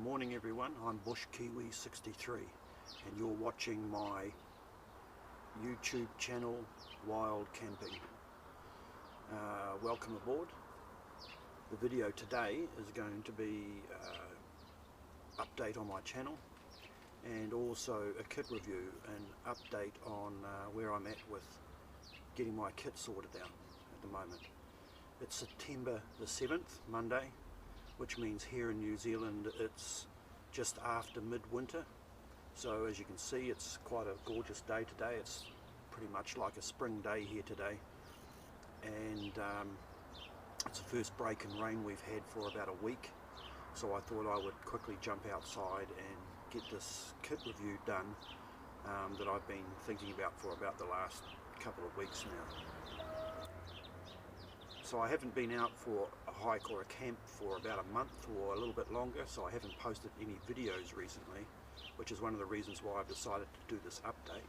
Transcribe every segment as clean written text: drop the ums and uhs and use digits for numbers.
morning everyone, I'm Bush Kiwi 63 and you're watching my YouTube channel Wild Camping. Welcome aboard. The video today is going to be update on my channel and also a kit review and update on where I'm at with getting my kit sorted out at the moment. It's September the 7th, Monday, which means here in New Zealand it's just after midwinter. So as you can see, it's quite a gorgeous day today. It's pretty much like a spring day here today, and it's the first break in rain we've had for about a week. So I thought I would quickly jump outside and get this kit review done that I've been thinking about for about the last couple of weeks now. So I haven't been out for a hike or a camp for about a month or a little bit longer, so I haven't posted any videos recently, which is one of the reasons why I've decided to do this update.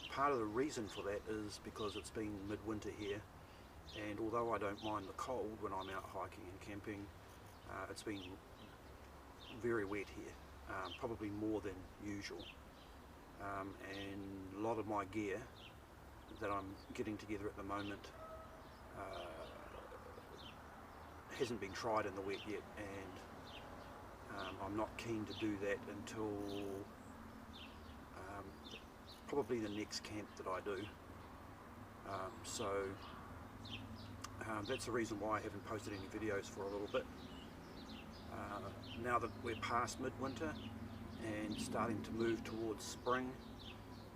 Part of the reason for that is because it's been midwinter here, and although I don't mind the cold when I'm out hiking and camping, it's been very wet here, probably more than usual, and a lot of my gear that I'm getting together at the moment hasn't been tried in the wet yet, and I'm not keen to do that until probably the next camp that I do. So that's the reason why I haven't posted any videos for a little bit. Now that we're past midwinter and starting to move towards spring,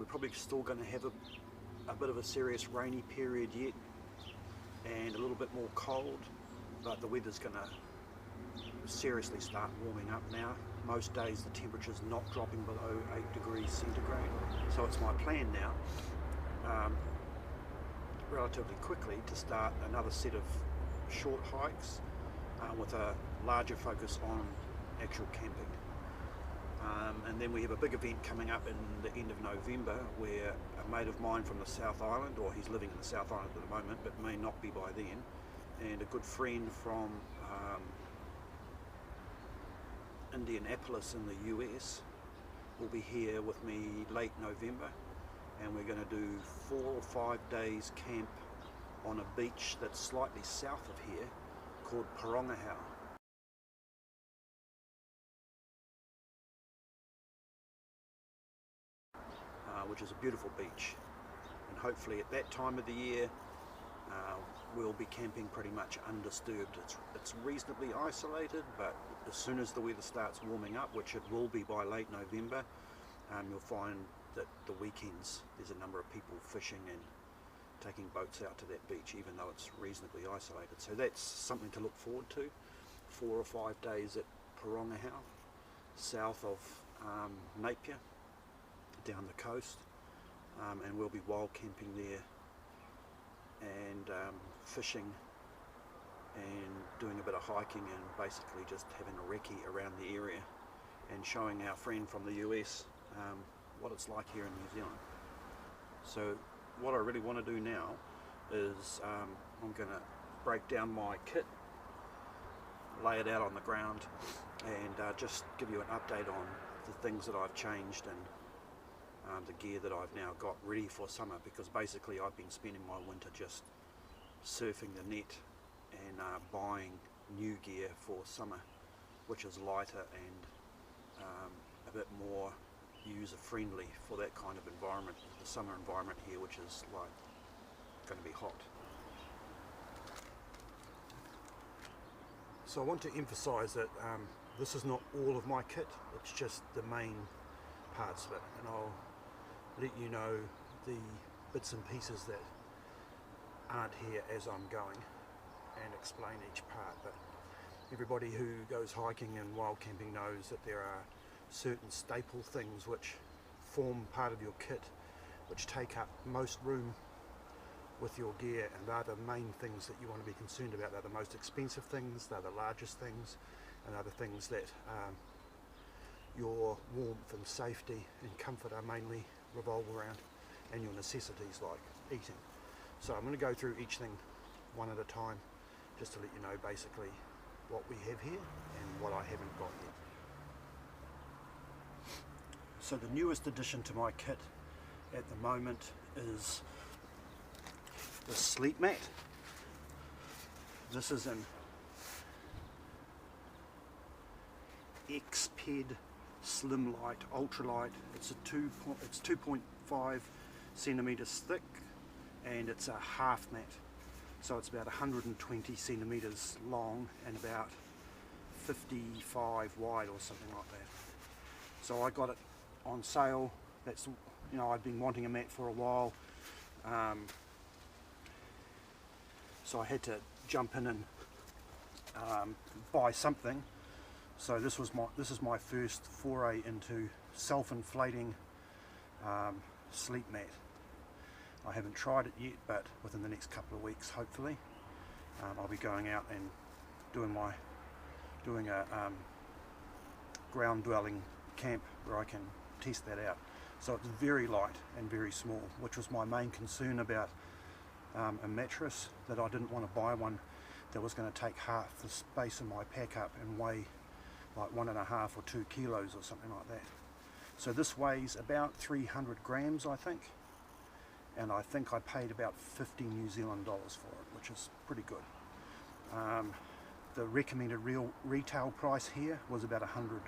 we're probably still going to have a bit of a serious rainy period yet and a little bit more cold, but the weather's going to seriously start warming up now. Most days the temperature's not dropping below 8 degrees centigrade, so it's my plan now relatively quickly to start another set of short hikes with a larger focus on actual camping. And then we have a big event coming up in the end of November where a mate of mine from the South Island, or he's living in the South Island at the moment but may not be by then, and a good friend from Indianapolis in the US will be here with me late November, and we're going to do 4 or 5 days camp on a beach that's slightly south of here called Porongahau. Which is a beautiful beach, and hopefully at that time of the year we'll be camping pretty much undisturbed. It's reasonably isolated, but as soon as the weather starts warming up, which it will be by late November, you'll find that the weekends there's a number of people fishing and taking boats out to that beach, even though it's reasonably isolated. So that's something to look forward to. 4 or 5 days at Porongahau, south of Napier, down the coast, and we'll be wild camping there and fishing and doing a bit of hiking and basically just having a recce around the area and showing our friend from the US what it's like here in New Zealand. So what I really want to do now is I'm going to break down my kit, lay it out on the ground, and just give you an update on the things that I've changed and the gear that I've now got ready for summer, because basically I've been spending my winter just surfing the net and buying new gear for summer, which is lighter and a bit more user friendly for that kind of environment, the summer environment here, which is like going to be hot. So I want to emphasize that this is not all of my kit, it's just the main parts of it, and I'll let you know the bits and pieces that aren't here as I'm going and explain each part. But everybody who goes hiking and wild camping knows that there are certain staple things which form part of your kit, which take up most room with your gear, and they're the main things that you want to be concerned about. They're the most expensive things, they're the largest things, and they're the things that your warmth and safety and comfort are mainly revolve around, and your necessities like eating. So I'm going to go through each thing one at a time just to let you know basically what we have here and what I haven't got yet. So the newest addition to my kit at the moment is the sleep mat. This is an XPED Slim Light Ultralight. It's 2.5 centimeters thick, and it's a half mat, so it's about 120 centimeters long and about 55 wide or something like that. So I got it on sale. That's, you know, I've been wanting a mat for a while, so I had to jump in and buy something. So this is my first foray into self-inflating sleep mat. I haven't tried it yet, but within the next couple of weeks, hopefully, I'll be going out and doing a ground dwelling camp where I can test that out. So it's very light and very small, which was my main concern about a mattress, that I didn't want to buy one that was going to take half the space in my pack up and weigh like 1.5 or 2 kilos or something like that. So this weighs about 300 grams, I think, and I think I paid about 50 New Zealand dollars for it, which is pretty good. The recommended retail price here was about $100,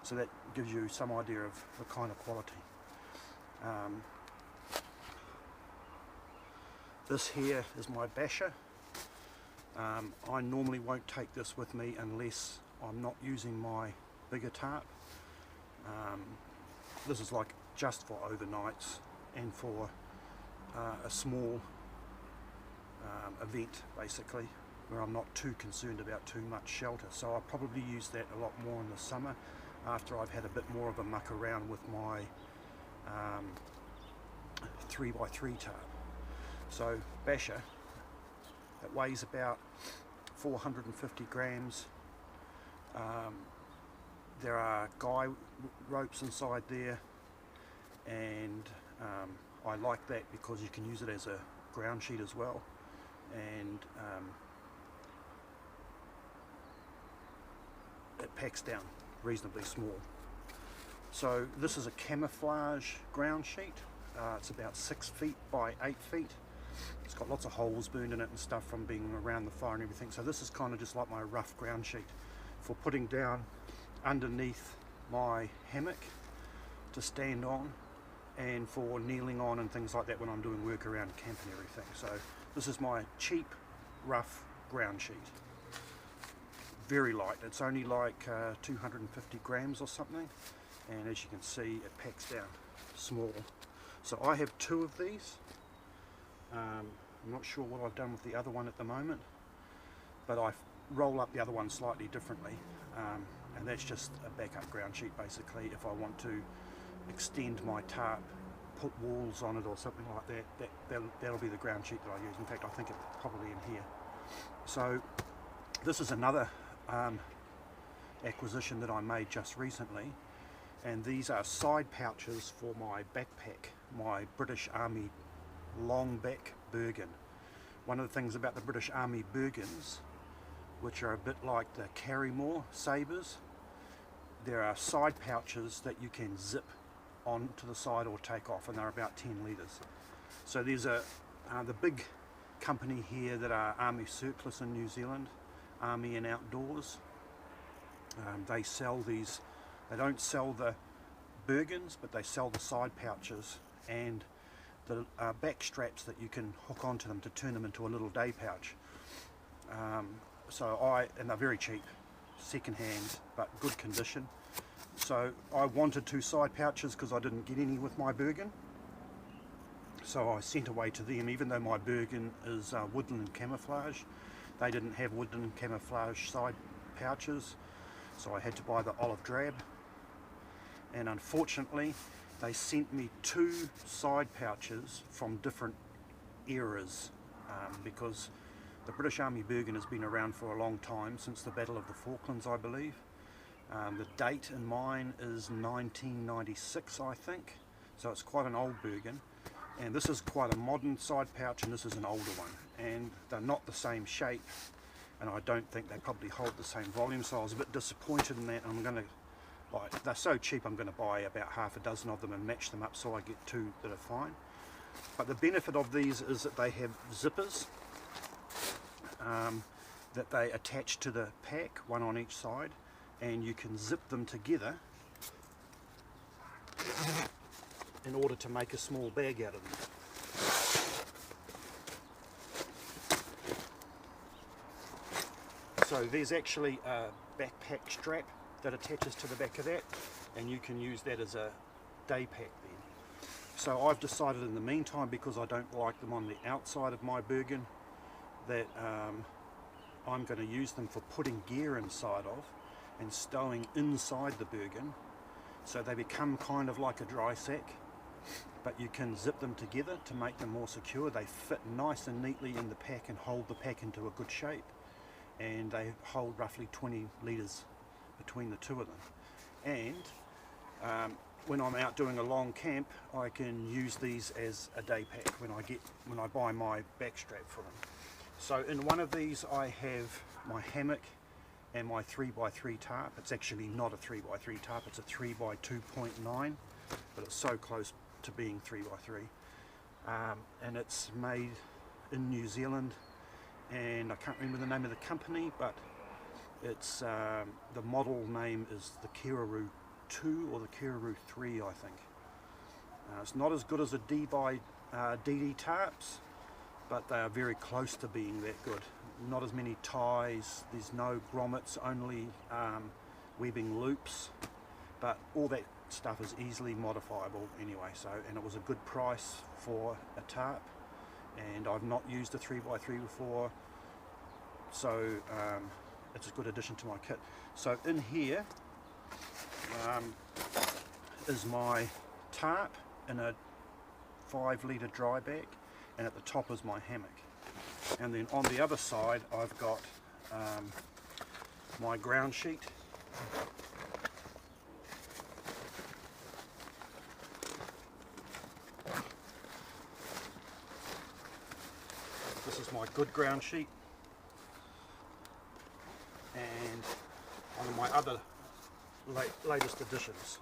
so that gives you some idea of the kind of quality. This here is my basher. I normally won't take this with me unless I'm not using my bigger tarp. This is like just for overnights and for a small event, basically, where I'm not too concerned about too much shelter. So I'll probably use that a lot more in the summer after I've had a bit more of a muck around with my 3x3 tarp. So basher, it weighs about 450 grams. There are guy ropes inside there, and I like that because you can use it as a ground sheet as well, and it packs down reasonably small. So this is a camouflage ground sheet. It's about 6 feet by 8 feet. It's got lots of holes burned in it and stuff from being around the fire and everything. So this is kind of just like my rough ground sheet for putting down underneath my hammock to stand on, and for kneeling on and things like that when I'm doing work around camp and everything. So this is my cheap rough ground sheet. Very light. It's only like 250 grams or something, and as you can see, it packs down small. So I have 2 of these. I'm not sure what I've done with the other one at the moment, but I roll up the other one slightly differently, and that's just a backup ground sheet basically. If I want to extend my tarp, put walls on it or something like that, that'll be the ground sheet that I use. In fact, I think it's probably in here. So this is another acquisition that I made just recently, and these are side pouches for my backpack, my British Army long back Bergen. One of the things about the British Army Bergens, which are a bit like the Carrymore sabres, there are side pouches that you can zip onto the side or take off, and they're about 10 litres. So there's the big company here that are Army Surplus in New Zealand, Army and Outdoors. They sell these. They don't sell the Bergens, but they sell the side pouches and the back straps that you can hook onto them to turn them into a little day pouch. And they're very cheap, second hand, but good condition. So I wanted 2 side pouches because I didn't get any with my Bergen. So I sent away to them, even though my Bergen is woodland camouflage. They didn't have woodland camouflage side pouches, so I had to buy the olive drab. And unfortunately, they sent me 2 side pouches from different eras, because the British Army Bergen has been around for a long time, since the Battle of the Falklands, I believe. The date in mine is 1996, I think, so it's quite an old Bergen. And this is quite a modern side pouch, and this is an older one, and they're not the same shape, and I don't think they probably hold the same volume, so I was a bit disappointed in that. I'm going to, like, they're so cheap, I'm going to buy about half a dozen of them and match them up so I get two that are fine. But the benefit of these is that they have zippers that they attach to the pack, one on each side, and you can zip them together in order to make a small bag out of them. So there's actually a backpack strap that attaches to the back of that, and you can use that as a day pack then. So I've decided in the meantime, because I don't like them on the outside of my Bergen, that I'm going to use them for putting gear inside of and stowing inside the Bergen, so they become kind of like a dry sack, but you can zip them together to make them more secure. They fit nice and neatly in the pack and hold the pack into a good shape, and they hold roughly 20 litres between the two of them. And when I'm out doing a long camp, I can use these as a day pack when I buy my back strap for them. So in one of these I have my hammock and my 3x3 tarp. It's actually not a 3x3 tarp, it's a 3x2.9, but it's so close to being 3x3. And it's made in New Zealand, and I can't remember the name of the company, but it's the model name is the Kiraroo 2 or the Kiraroo 3, I think. It's not as good as the DD tarps, but they are very close to being that good. Not as many ties, there's no grommets, only webbing loops, but all that stuff is easily modifiable anyway. So, and it was a good price for a tarp, and I've not used a 3x3 before, so it's a good addition to my kit. So in here is my tarp in a 5 litre dry bag, and at the top is my hammock. And then on the other side I've got my ground sheet. This is my good ground sheet, and one of my other latest additions.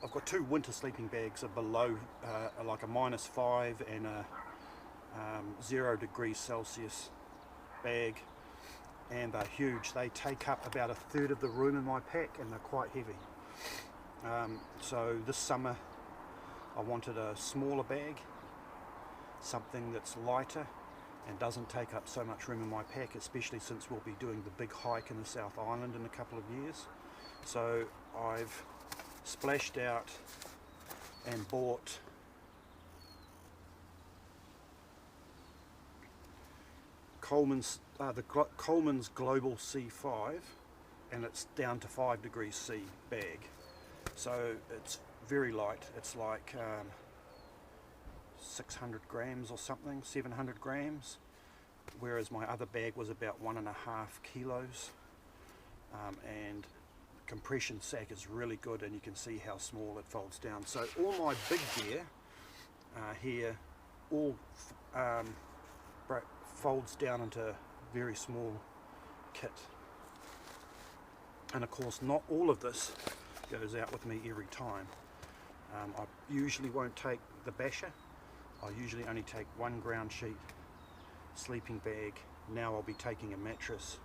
I've got two winter sleeping bags below, like a -5 and a 0 degrees Celsius bag, and they're huge. They take up about 1/3 of the room in my pack, and they're quite heavy. So this summer I wanted a smaller bag, something that's lighter and doesn't take up so much room in my pack, especially since we'll be doing the big hike in the South Island in a couple of years. So I've splashed out and bought the Coleman's Global C5, and it's down to 5 degrees C bag. So it's very light. It's like 600 grams or something, 700 grams, whereas my other bag was about 1.5 kilos. And compression sack is really good, and you can see how small it folds down. So all my big gear here all folds down into very small kit. And of course not all of this goes out with me every time. I usually won't take the basher. I usually only take one ground sheet, sleeping bag. Now I'll be taking a mattress,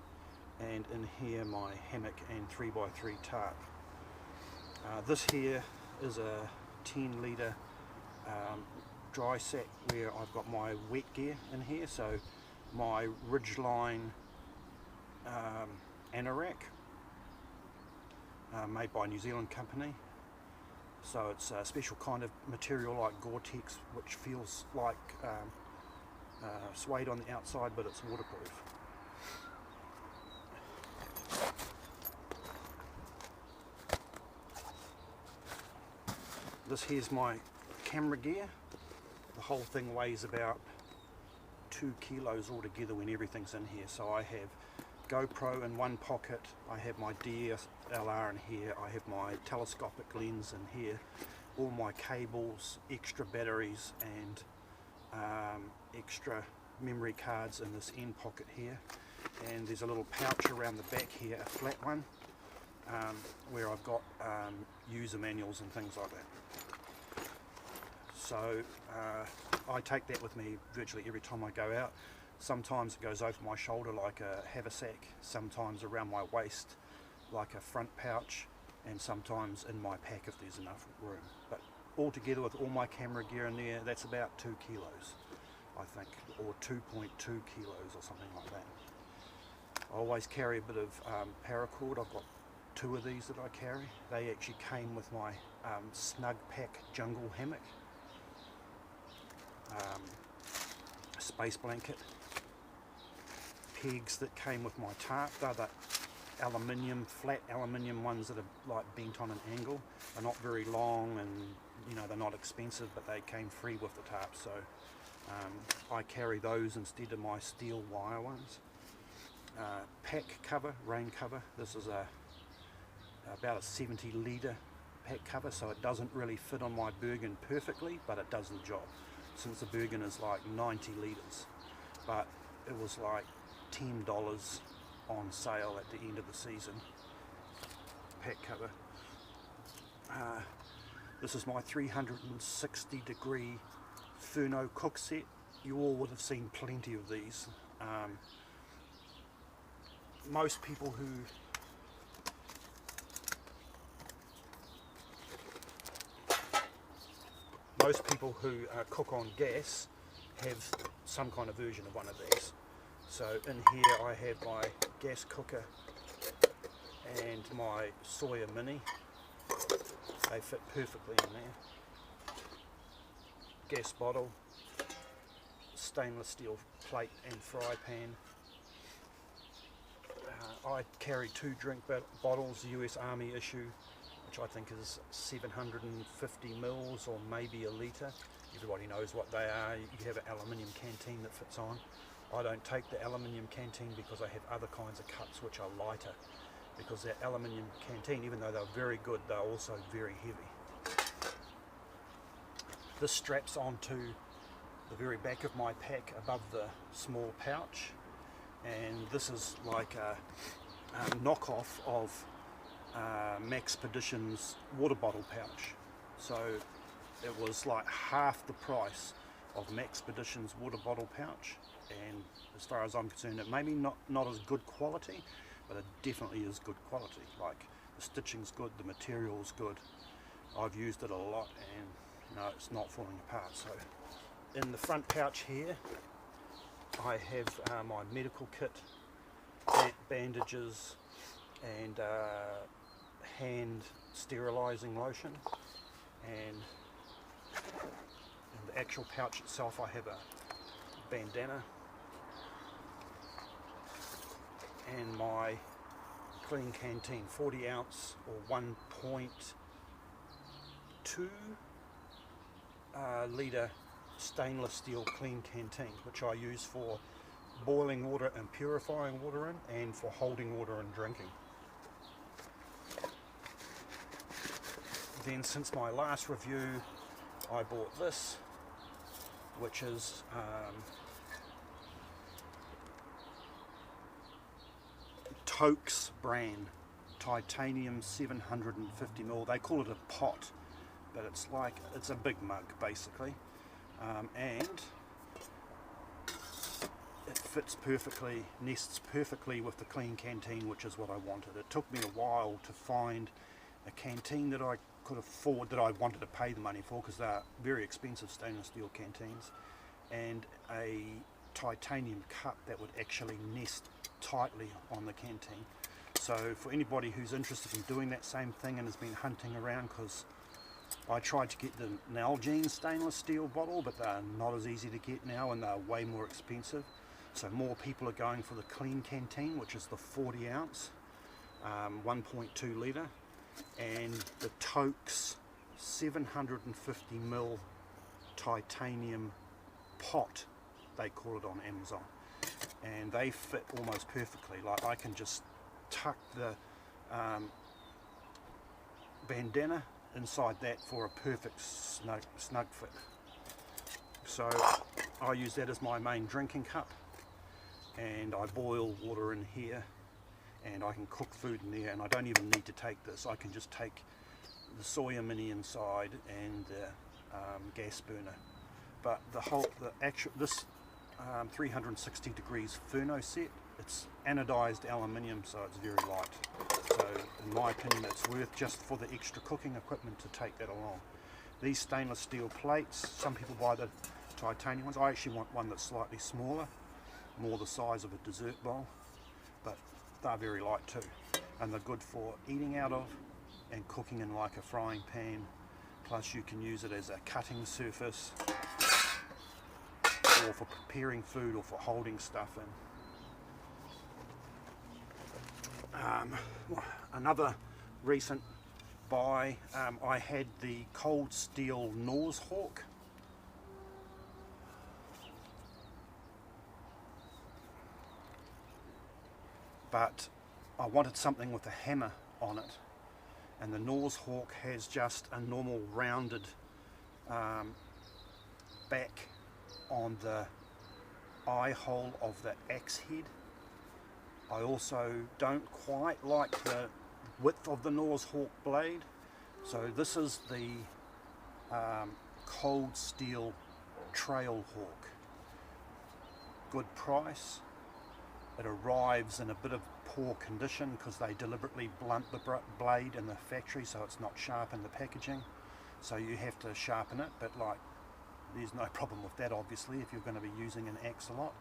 and in here my hammock and 3x3 tarp. This here is a 10 litre dry sack where I've got my wet gear in here. So my Ridgeline anorak, made by a New Zealand company. So it's a special kind of material like Gore-Tex, which feels like suede on the outside, but it's waterproof. This here's my camera gear. The whole thing weighs about 2 kilos altogether when everything's in here. So I have GoPro in one pocket, I have my DSLR in here, I have my telescopic lens in here, all my cables, extra batteries, and extra memory cards in this end pocket here, and there's a little pouch around the back here, a flat one, where I've got user manuals and things like that. So I take that with me virtually every time I go out. Sometimes it goes over my shoulder like a haversack, sometimes around my waist like a front pouch, and sometimes in my pack if there's enough room. But altogether with all my camera gear in there, that's about 2 kilos, I think, or 2.2 kilos or something like that. I always carry a bit of paracord. I've got 2 of these that I carry. They actually came with my Snug Pack jungle hammock, space blanket, pegs that came with my tarp. They're the aluminium, flat aluminium ones that are like bent on an angle. They're not very long, and you know, they're not expensive, but they came free with the tarp, so I carry those instead of my steel wire ones. Pack cover, rain cover. This is about a 70 litre pack cover, so it doesn't really fit on my Bergen perfectly, but it does the job, since the Bergen is like 90 litres, but it was like $10 on sale at the end of the season. Pack cover. This is my 360 degree Furno cook set. You all would have seen plenty of these. Most people who cook on gas have some kind of version of one of these. So in here I have my gas cooker and my Sawyer Mini. They fit perfectly in there. Gas bottle, stainless steel plate and fry pan. I carry 2 drink bottles, US Army issue, which I think is 750 mils or maybe a litre. Everybody knows what they are. You have an aluminium canteen that fits on. I don't take the aluminium canteen because I have other kinds of cups which are lighter, because that aluminium canteen, even though they're very good, they're also very heavy. This straps onto the very back of my pack above the small pouch, and this is like a knockoff of Maxpedition's water bottle pouch. So it was like half the price of Maxpedition's water bottle pouch, and as far as I'm concerned, it may be not as good quality, but it definitely is good quality. Like, the stitching's good, the material's good. I've used it a lot, and you know, it's not falling apart. So in the front pouch here I have my medical kit, bandages and hand sterilizing lotion, and in the actual pouch itself I have a bandana and my clean canteen, 40 ounce or 1.2 litre stainless steel clean canteen, which I use for boiling water and purifying water in, and for holding water and drinking. Then since my last review I bought this, which is Toke's brand, titanium 750ml. They call it a pot, but it's a big mug basically, and it fits perfectly, nests perfectly with the clean canteen, which is what I wanted. It took me a while to find a canteen that I could afford, that I wanted to pay the money for, because they're very expensive stainless steel canteens, and a titanium cup that would actually nest tightly on the canteen. So for anybody who's interested in doing that same thing and has been hunting around, because I tried to get the Nalgene stainless steel bottle, but they're not as easy to get now, and they're way more expensive. So more people are going for the clean canteen, which is the 40 ounce, 1.2 litre, and the Toke's 750ml titanium pot, they call it on Amazon, and they fit almost perfectly. Like, I can just tuck the bandana inside that for a perfect snug fit. So I use that as my main drinking cup, and I boil water in here, and I can cook food in there, and I don't even need to take this. I can just take the soya mini inside and the gas burner. But this 360 degrees Furno set, it's anodized aluminium, so it's very light. So in my opinion, it's worth, just for the extra cooking equipment, to take that along. These stainless steel plates, some people buy the titanium ones. I actually want one that's slightly smaller, more the size of a dessert bowl, but they're very light too, and they're good for eating out of and cooking in, like a frying pan. Plus you can use it as a cutting surface, or for preparing food, or for holding stuff in. Another recent buy, I had the cold steel Norse Hawk. But I wanted something with a hammer on it, and the Norse Hawk has just a normal rounded back on the eye hole of the axe head. I also don't quite like the width of the Norse Hawk blade, so this is the cold steel Trail Hawk. Good price. It arrives in a bit of poor condition because they deliberately blunt the blade in the factory, so it's not sharp in the packaging, so you have to sharpen it, but like, there's no problem with that obviously if you're going to be using an axe a lot.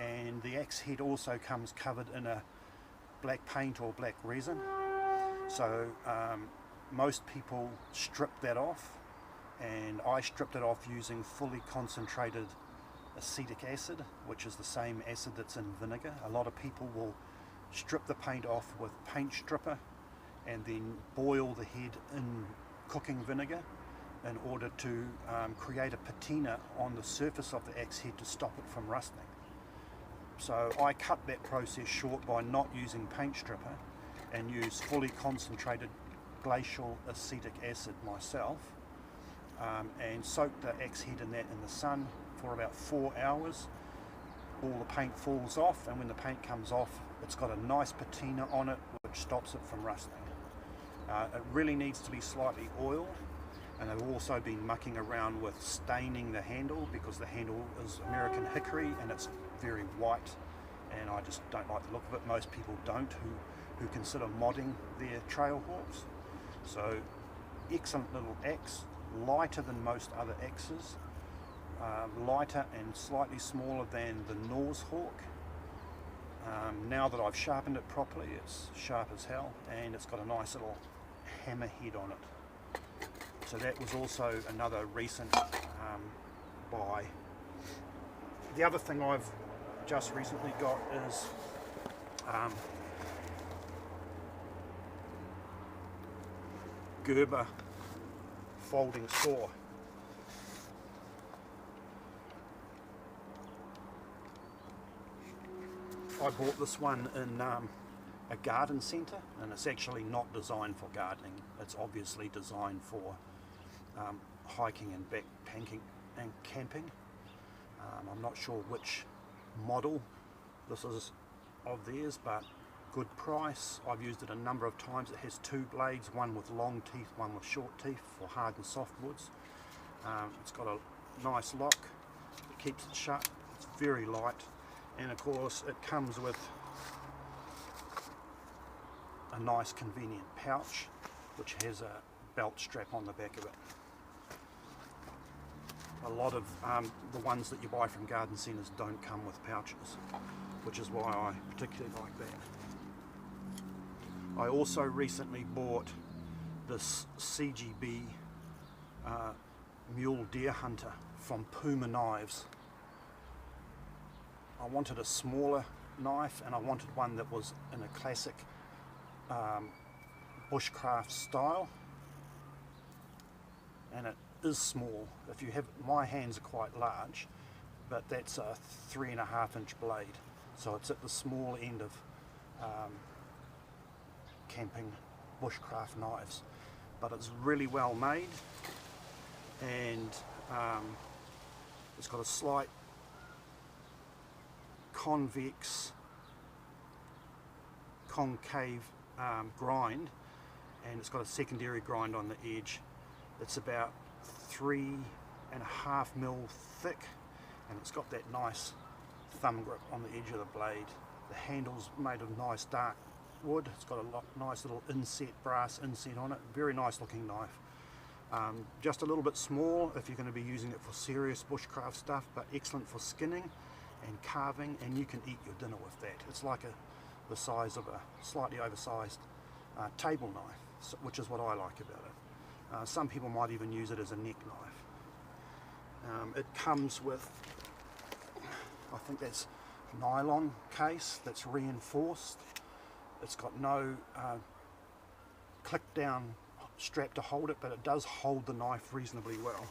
And the axe head also comes covered in a black paint or black resin, so most people strip that off, and I stripped it off using fully concentrated acetic acid, which is the same acid that's in vinegar. A lot of people will strip the paint off with paint stripper and then boil the head in cooking vinegar in order to create a patina on the surface of the axe head to stop it from rusting. So I cut that process short by not using paint stripper and use fully concentrated glacial acetic acid myself, and soaked the axe head in that in the sun for about 4 hours. All the paint falls off, and when the paint comes off, it's got a nice patina on it which stops it from rusting. It really needs to be slightly oiled, and I've also been mucking around with staining the handle, because the handle is American hickory and it's very white, and I just don't like the look of it. Most people don't who consider modding their trail hawks. So excellent little axe, lighter than most other axes, lighter and slightly smaller than the Norse Hawk. Now that I've sharpened it properly, it's sharp as hell, and it's got a nice little hammer head on it. So that was also another recent buy. The other thing I've just recently got is Gerber folding saw. I bought this one in a garden centre, and it's actually not designed for gardening. It's obviously designed for hiking and backpacking and camping. I'm not sure which model this is of theirs, but good price. I've used it a number of times. It has two blades, one with long teeth, one with short teeth, for hard and soft woods. It's got a nice lock, it keeps it shut, it's very light, and of course it comes with a nice convenient pouch which has a belt strap on the back of it. A lot of the ones that you buy from garden centres don't come with pouches, which is why I particularly like that. I also recently bought this CGB Mule Deer Hunter from Puma Knives. I wanted a smaller knife, and I wanted one that was in a classic bushcraft style, and it is small. If you have, my hands are quite large, but that's a 3.5-inch blade, so it's at the small end of camping bushcraft knives, but it's really well made, and It's got a slight convex concave grind, and it's got a secondary grind on the edge. It's about 3.5 mil thick, and it's got that nice thumb grip on the edge of the blade. The handle's made of nice dark wood. It's got a nice little inset, brass inset on it. Very nice looking knife. Just a little bit small if you're going to be using it for serious bushcraft stuff, but excellent for skinning and carving, and you can eat your dinner with that. It's like the size of a slightly oversized table knife, which is what I like about it. Some people might even use it as a neck knife. It comes with, I think that's nylon case that's reinforced. It's got no click down strap to hold it, but it does hold the knife reasonably well.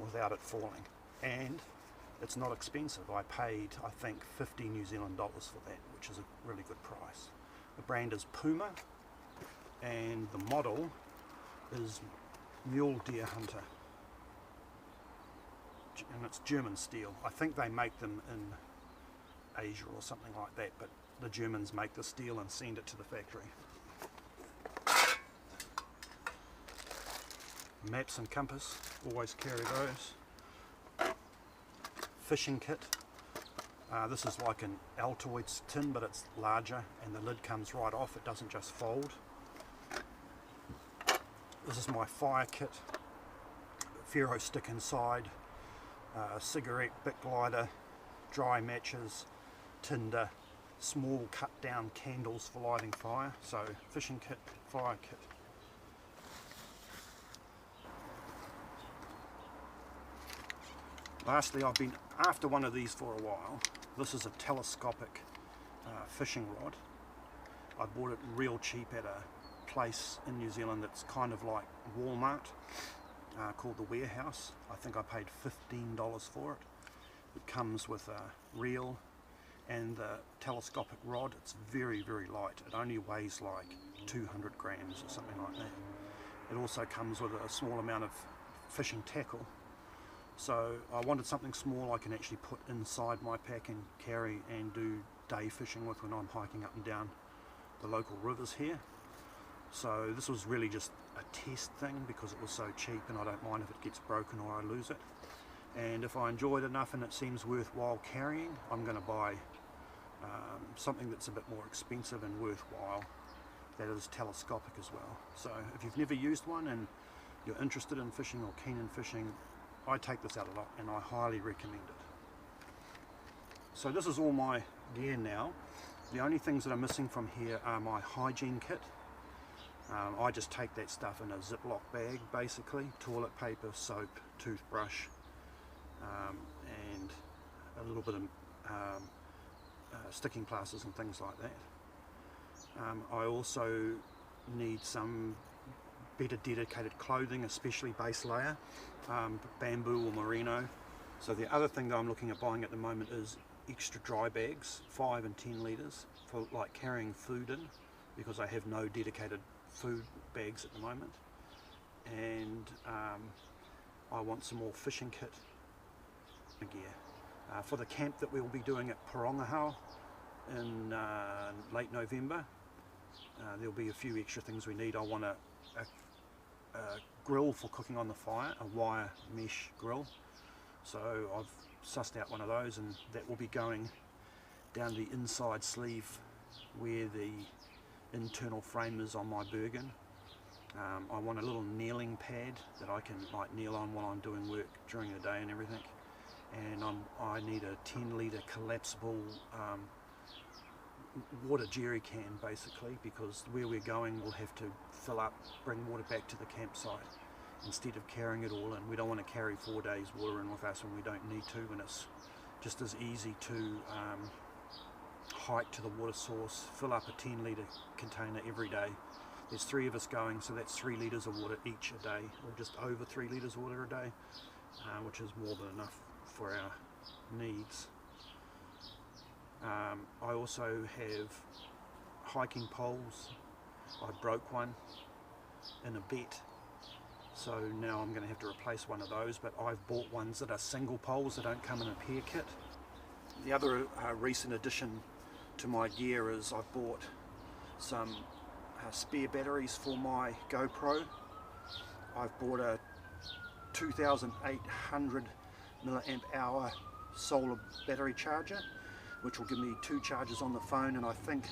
Without it falling. And it's not expensive. I paid, I think, 50 New Zealand dollars for that, which is a really good price. The brand is Puma, and the model is Mule Deer Hunter, and it's German steel. I think they make them in Asia or something like that, but the Germans make the steel and send it to the factory. Maps and compass, always carry those. Fishing kit. This is like an Altoids tin, but it's larger, and the lid comes right off. It doesn't just fold. This is my fire kit. Ferro stick inside, cigarette, bic lighter, dry matches, tinder, small cut down candles for lighting fire. So fishing kit, fire kit. Lastly, I've been after one of these for a while. This is a telescopic fishing rod. I bought it real cheap at a place in New Zealand that's kind of like Walmart, called the Warehouse. I think I paid $15 for it. It comes with a reel and the telescopic rod. It's very, very light. It only weighs like 200 grams or something like that. It also comes with a small amount of fishing tackle. So I wanted something small I can actually put inside my pack and carry and do day fishing with when I'm hiking up and down the local rivers here. So this was really just a test thing because it was so cheap, and I don't mind if it gets broken or I lose it. And if I enjoy it enough and it seems worthwhile carrying, I'm going to buy something that's a bit more expensive and worthwhile that is telescopic as well. So if you've never used one and you're interested in fishing or keen in fishing, I take this out a lot and I highly recommend it. So this is all my gear now. The only things that are missing from here are my hygiene kit. I just take that stuff in a Ziploc bag basically, toilet paper, soap, toothbrush, and a little bit of sticking plasters and things like that. I also need some better dedicated clothing, especially base layer, bamboo or merino. So the other thing that I'm looking at buying at the moment is extra dry bags, 5 and 10 litres, for like carrying food in, because I have no dedicated food bags at the moment. And I want some more fishing kit gear. For the camp that we'll be doing at Porongahau in late November, there'll be a few extra things we need. I want a grill for cooking on the fire, a wire mesh grill. So I've sussed out one of those, and that will be going down the inside sleeve where the internal frame is on my Bergen. I want a little kneeling pad that I can like kneel on while I'm doing work during the day and everything. And I need a 10 litre collapsible water jerry can basically, because where we're going we'll have to fill up, bring water back to the campsite instead of carrying it all in. We don't want to carry 4 days water in with us when we don't need to, and it's just as easy to hike to the water source, fill up a 10 litre container every day. There's 3 of us going, so that's 3 litres of water each a day, or just over 3 litres of water a day, which is more than enough for our needs. I also have hiking poles, I broke one in a bet, so now I'm going to have to replace one of those, but I've bought ones that are single poles, that don't come in a pair kit. The other recent addition to my gear is I've bought some spare batteries for my GoPro. I've bought a 2,800 milliamp hour solar battery charger, which will give me 2 charges on the phone and I think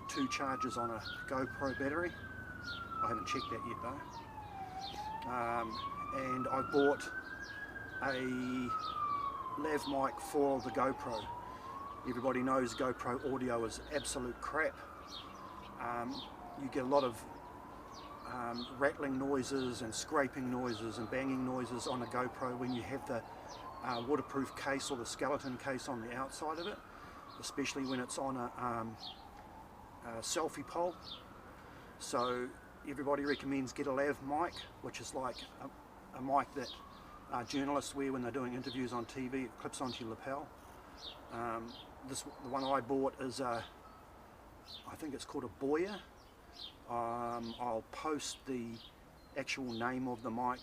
2 charges on a GoPro battery. I haven't checked that yet though. And I bought a lav mic for the GoPro. Everybody knows GoPro audio is absolute crap. You get a lot of rattling noises and scraping noises and banging noises on a GoPro when you have the waterproof case or the skeleton case on the outside of it, especially when it's on a selfie pole. So everybody recommends get a lav mic, which is like a mic that journalists wear when they're doing interviews on TV. It clips onto your lapel. The one I bought is I think it's called a Boya. I'll post the actual name of the mic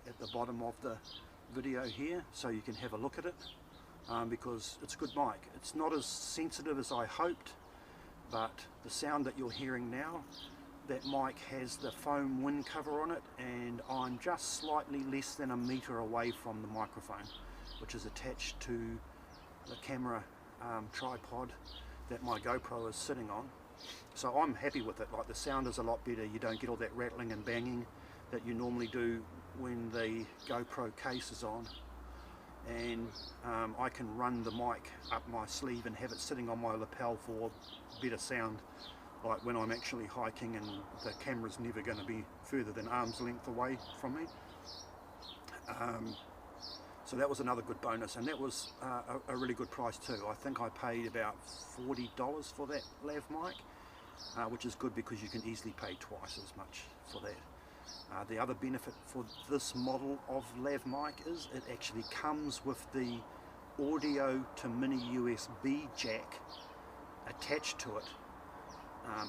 at the bottom of the video here so you can have a look at it, because it's a good mic. It's not as sensitive as I hoped, but the sound that you're hearing now, that mic has the foam wind cover on it, and I'm just slightly less than a metre away from the microphone, which is attached to the camera tripod that my GoPro is sitting on. So I'm happy with it. Like, the sound is a lot better. You don't get all that rattling and banging that you normally do when the GoPro case is on, and I can run the mic up my sleeve and have it sitting on my lapel for better sound, like when I'm actually hiking and the camera's never going to be further than arm's length away from me. So that was another good bonus, and that was a really good price too. I think I paid about $40 for that lav mic, which is good because you can easily pay twice as much for that. The other benefit for this model of lav mic is it actually comes with the audio to mini USB jack attached to it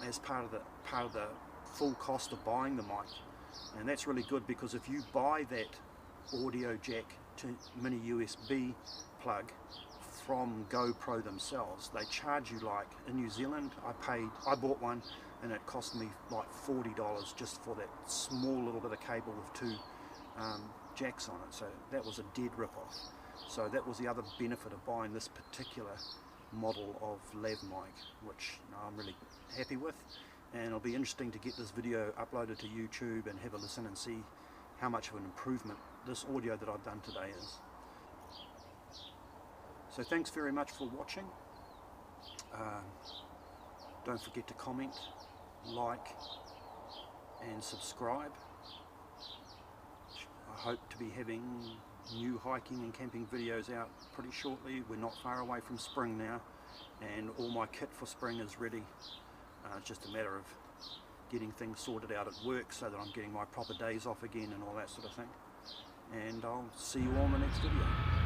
as part of the full cost of buying the mic, and that's really good, because if you buy that audio jack to mini USB plug from GoPro themselves, they charge you, like in New Zealand I bought one and it cost me like $40 just for that small little bit of cable with 2 jacks on it. So that was a dead rip-off. So that was the other benefit of buying this particular model of lav mic, which I'm really happy with, and it'll be interesting to get this video uploaded to YouTube and have a listen and see how much of an improvement this audio that I've done today is. So thanks very much for watching. Don't forget to comment, like and subscribe. I hope to be having new hiking and camping videos out pretty shortly. We're not far away from spring now, and all my kit for spring is ready. It's just a matter of getting things sorted out at work so that I'm getting my proper days off again and all that sort of thing. And I'll see you all in the next video.